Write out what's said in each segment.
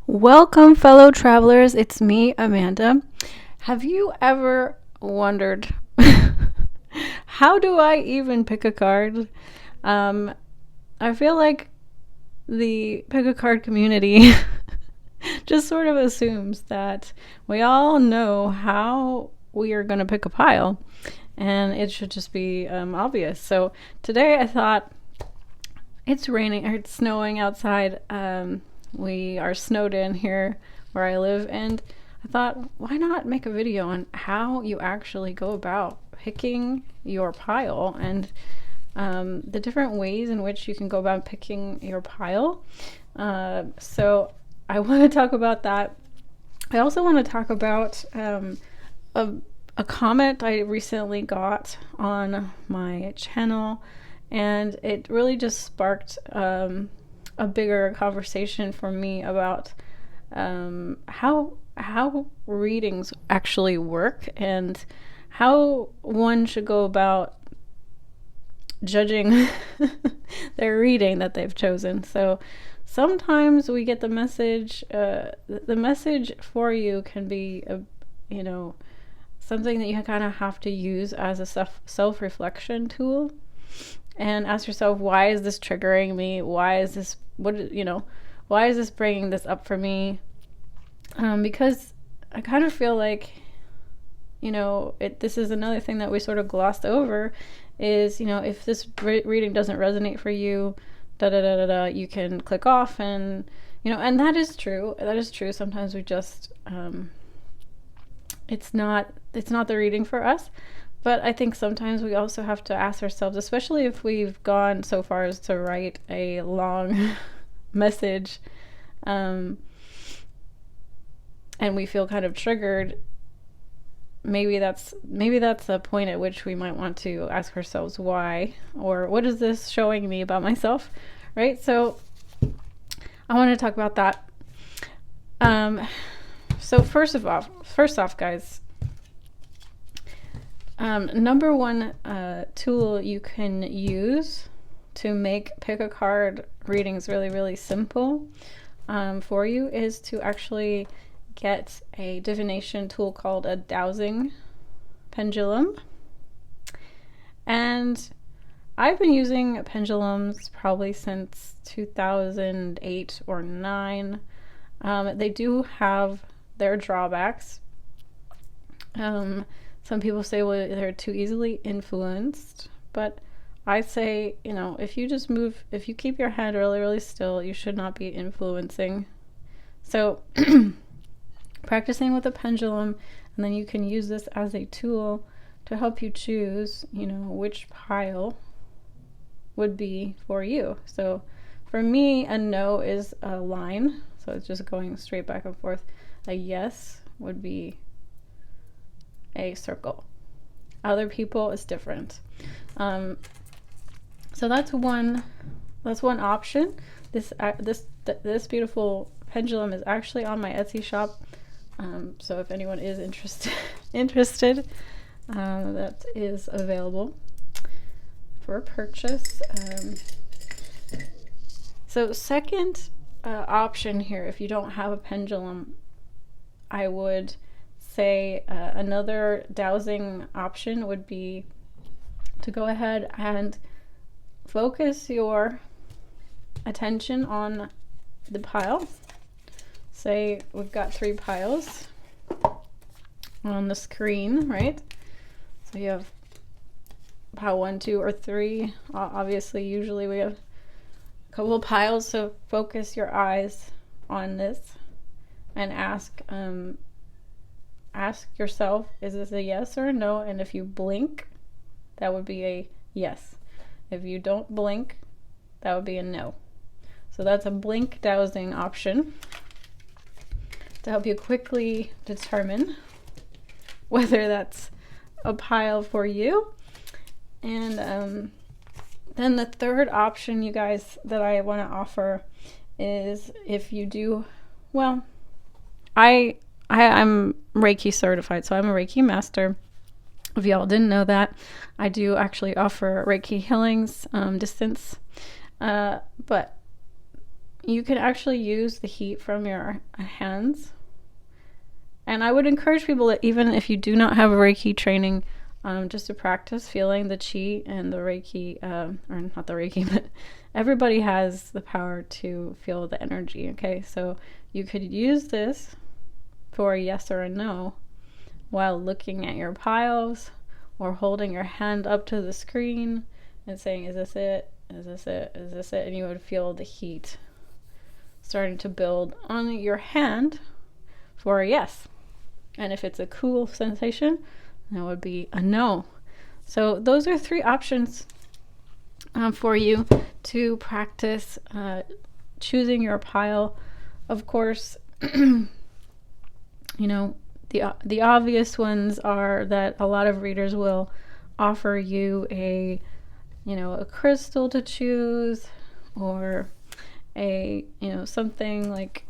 Welcome, fellow travelers. It's me, Amanda. Have you ever wondered how do I even pick a card? I feel like the pick a card community just sort of assumes that we all know how we are going to pick a pile, and it should just be obvious. So today I thought it's raining or it's snowing outside. We are snowed in here where I live, and I thought, why not make a video on how you actually go about picking your pile and the different ways in which you can go about picking your pile. So I want to talk about that. I also want to talk about a comment I recently got on my channel, and it really just sparked a bigger conversation for me about how readings actually work and how one should go about judging their reading that they've chosen. So sometimes we get the message for you can be something that you kind of have to use as a self-reflection tool and ask yourself, why is this triggering me? Why is this bringing this up for me? Because I kind of feel like, this is another thing that we sort of glossed over is, if this reading doesn't resonate for you, you can click off, and, and that is true. Sometimes we just, it's not the reading for us. But I think sometimes we also have to ask ourselves, especially if we've gone so far as to write a long message, and we feel kind of triggered, maybe that's a point at which we might want to ask ourselves why, or what is this showing me about myself, right? So I want to talk about that. So first off, guys, number one tool you can use to make pick a card readings really, really simple for you is to actually get a divination tool called a dowsing pendulum. And I've been using pendulums probably since 2008 or 9. They do have their drawbacks. Some people say, well, they're too easily influenced, but I say, if you keep your head really, really still, you should not be influencing. So practicing with a pendulum, and then you can use this as a tool to help you choose, which pile would be for you. So for me, a no is a line, so it's just going straight back and forth. A yes would be a circle. Other people is different. So that's one option. This beautiful pendulum is actually on my Etsy shop. So if anyone is interested, that is available for purchase. So second option here, if you don't have a pendulum, I would say another dowsing option would be to go ahead and focus your attention on the pile. Say we've got 3 piles on the screen, right? So you have pile 1, 2, or 3. Obviously, usually we have a couple of piles, so focus your eyes on this and ask yourself, is this a yes or a no? And if you blink, that would be a yes. If you don't blink, that would be a no. So that's a blink dowsing option to help you quickly determine whether that's a pile for you. And then the third option, you guys, that I want to offer is if you do, well, I'm Reiki certified, so I'm a Reiki master. If y'all didn't know that, I do actually offer Reiki healings, distance. But you can actually use the heat from your hands. And I would encourage people that even if you do not have a Reiki training, just to practice feeling the chi and the Reiki, or not the Reiki, but everybody has the power to feel the energy, okay? So you could use this for a yes or a no while looking at your piles or holding your hand up to the screen and saying, is this it? Is this it? Is this it? And you would feel the heat starting to build on your hand for a yes. And if it's a cool sensation, that would be a no. So those are 3 options for you to practice choosing your pile. Of course, you know, the obvious ones are that a lot of readers will offer you a crystal to choose, or something like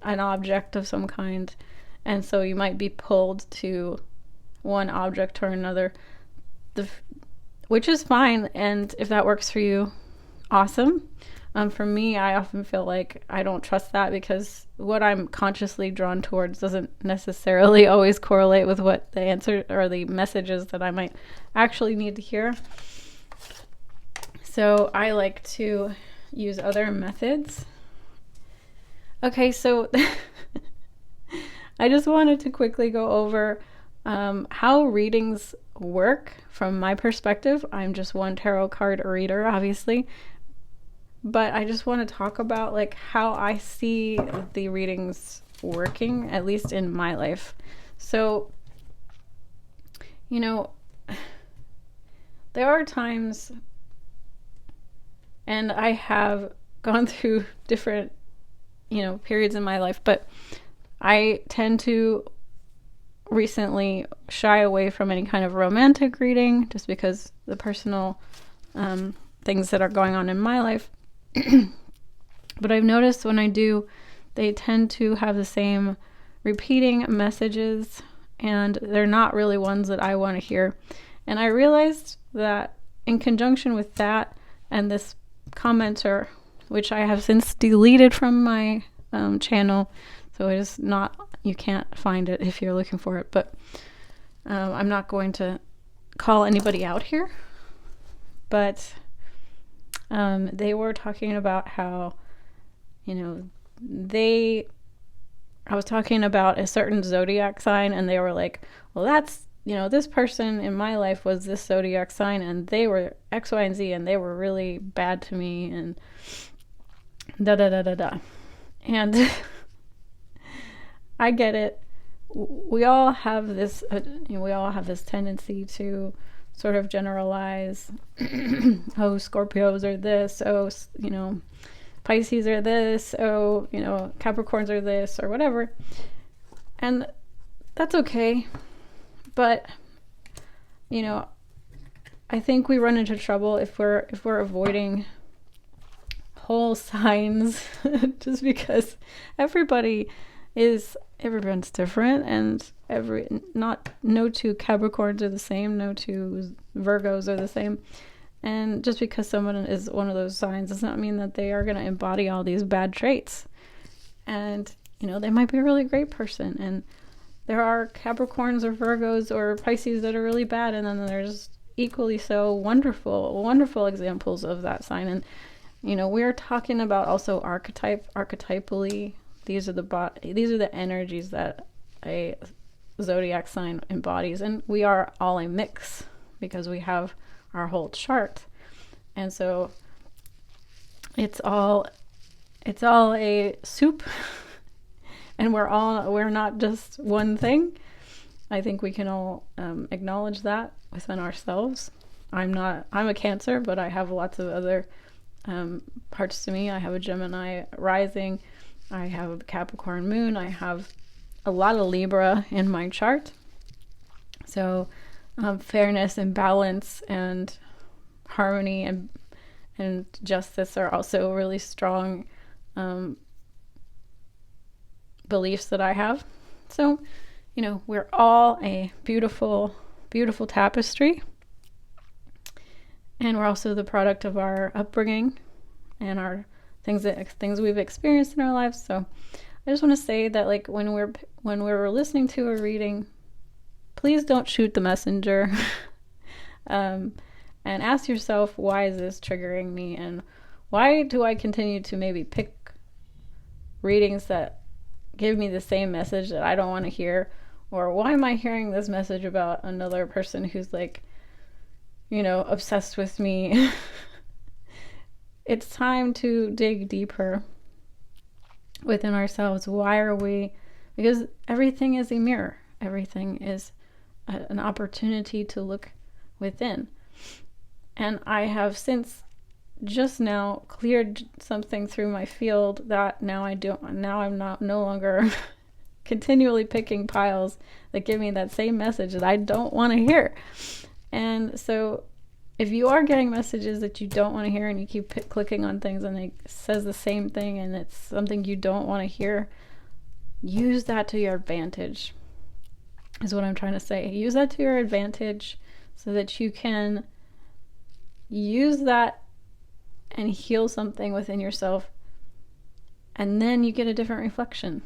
an object of some kind, and so you might be pulled to one object or another, which is fine, and if that works for you, awesome. For me, I often feel like I don't trust that, because what I'm consciously drawn towards doesn't necessarily always correlate with what the answer or the messages that I might actually need to hear. So I like to use other methods. Okay, so I just wanted to quickly go over how readings work from my perspective. I'm just one tarot card reader, obviously, but I just want to talk about like how I see the readings working, at least in my life. So, there are times, and I have gone through different, periods in my life, but I tend to recently shy away from any kind of romantic reading, just because the personal things that are going on in my life. But I've noticed when I do, they tend to have the same repeating messages, and they're not really ones that I want to hear. And I realized that in conjunction with that and this commenter, which I have since deleted from my channel, so it is not, you can't find it if you're looking for it, but I'm not going to call anybody out here, but they were talking about how, I was talking about a certain zodiac sign, and they were like, well, that's, this person in my life was this zodiac sign, and they were X, Y, and Z, and they were really bad to me, and da da da da da. And I get it. We all have this, tendency to sort of generalize. Oh, Scorpios are this. Oh, Pisces are this. Oh, Capricorns are this, or whatever. And that's okay. But, I think we run into trouble if we're avoiding whole signs just because everyone's different, and no 2 Capricorns are the same, no 2 Virgos are the same. And just because someone is one of those signs does not mean that they are going to embody all these bad traits. And, they might be a really great person, and there are Capricorns or Virgos or Pisces that are really bad, and then there's equally so wonderful examples of that sign. And we're talking about also archetypally. These are the energies that a zodiac sign embodies, and we are all a mix because we have our whole chart, and so it's all a soup. And we're not just one thing. I think we can all acknowledge that within ourselves. I'm a Cancer, but I have lots of other parts to me. I have a Gemini rising. I have a Capricorn moon. I have a lot of Libra in my chart. So fairness and balance and harmony and justice are also really strong beliefs that I have. So, we're all a beautiful, beautiful tapestry. And we're also the product of our upbringing and our things we've experienced in our lives. So I just want to say that, like, when we're listening to a reading, please don't shoot the messenger. And ask yourself, why is this triggering me, and why do I continue to maybe pick readings that give me the same message that I don't want to hear, or why am I hearing this message about another person who's, like, obsessed with me? It's time to dig deeper within ourselves. Why are we? Because everything is a mirror. Everything is an opportunity to look within. And I have since just now cleared something through my field that now I'm no longer continually picking piles that give me that same message that I don't want to hear. And so if you are getting messages that you don't want to hear, and you keep clicking on things and it says the same thing and it's something you don't want to hear, use that to your advantage, is what I'm trying to say. Use that to your advantage so that you can use that and heal something within yourself. And then you get a different reflection.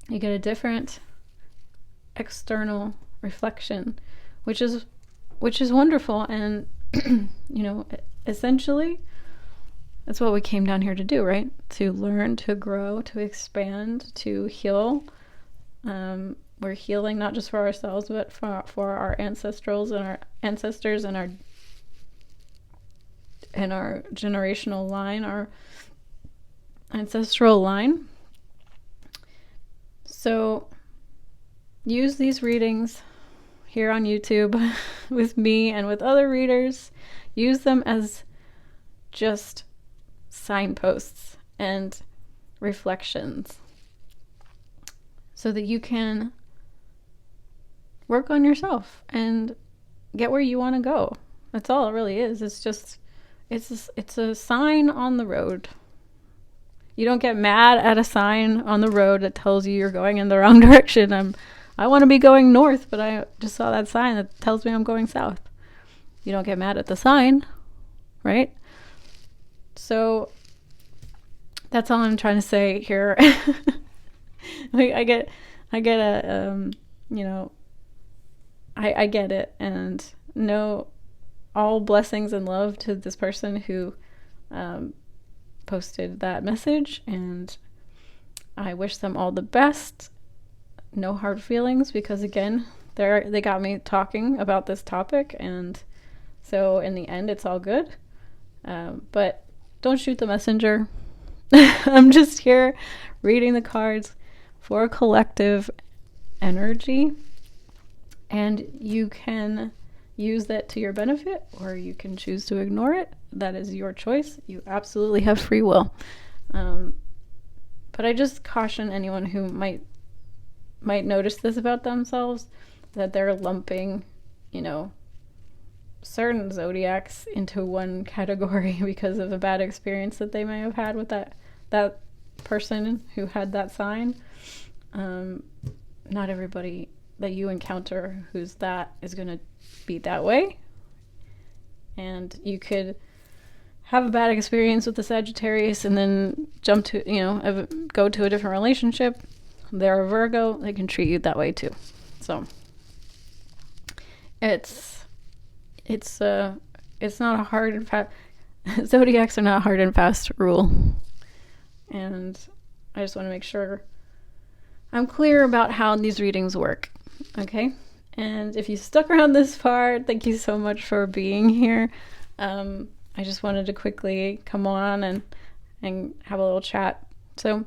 You get a different external reflection, which is wonderful. And essentially that's what we came down here to do, right? To learn, to grow, to expand, to heal. We're healing not just for ourselves, but for our ancestrals and our ancestors and our generational line, our ancestral line. So use these readings here on YouTube with me and with other readers. Use them as just signposts and reflections so that you can work on yourself and get where you want to go. That's all it really is. It's a sign on the road. You don't get mad at a sign on the road that tells you you're going in the wrong direction. I want to be going north, but I just saw that sign that tells me I'm going south. You don't get mad at the sign, right? So that's all I'm trying to say here. I get it, and no, all blessings and love to this person who posted that message, and I wish them all the best. No hard feelings, because again, they got me talking about this topic, and so in the end it's all good. But don't shoot the messenger. I'm just here reading the cards for a collective energy, and you can use that to your benefit, or you can choose to ignore it. That is your choice. You absolutely have free will. But I just caution anyone who might notice this about themselves, that they're lumping, certain zodiacs into one category because of a bad experience that they may have had with that person who had that sign. Not everybody that you encounter who's that is going to be that way. And you could have a bad experience with the Sagittarius and then jump to, go to a different relationship. They're a Virgo, they can treat you that way too. So it's not a hard and fast, zodiacs are not a hard and fast rule. And I just want to make sure I'm clear about how these readings work. Okay? And if you stuck around this far, thank you so much for being here. I just wanted to quickly come on and have a little chat. So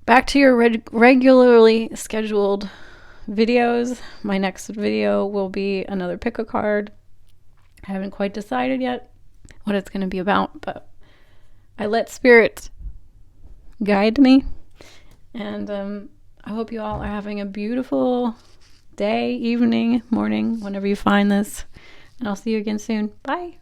back to your regularly scheduled videos. My next video will be another pick a card. I haven't quite decided yet what it's going to be about, but I let spirit guide me. And I hope you all are having a beautiful day, evening, morning, whenever you find this. And I'll see you again soon. Bye.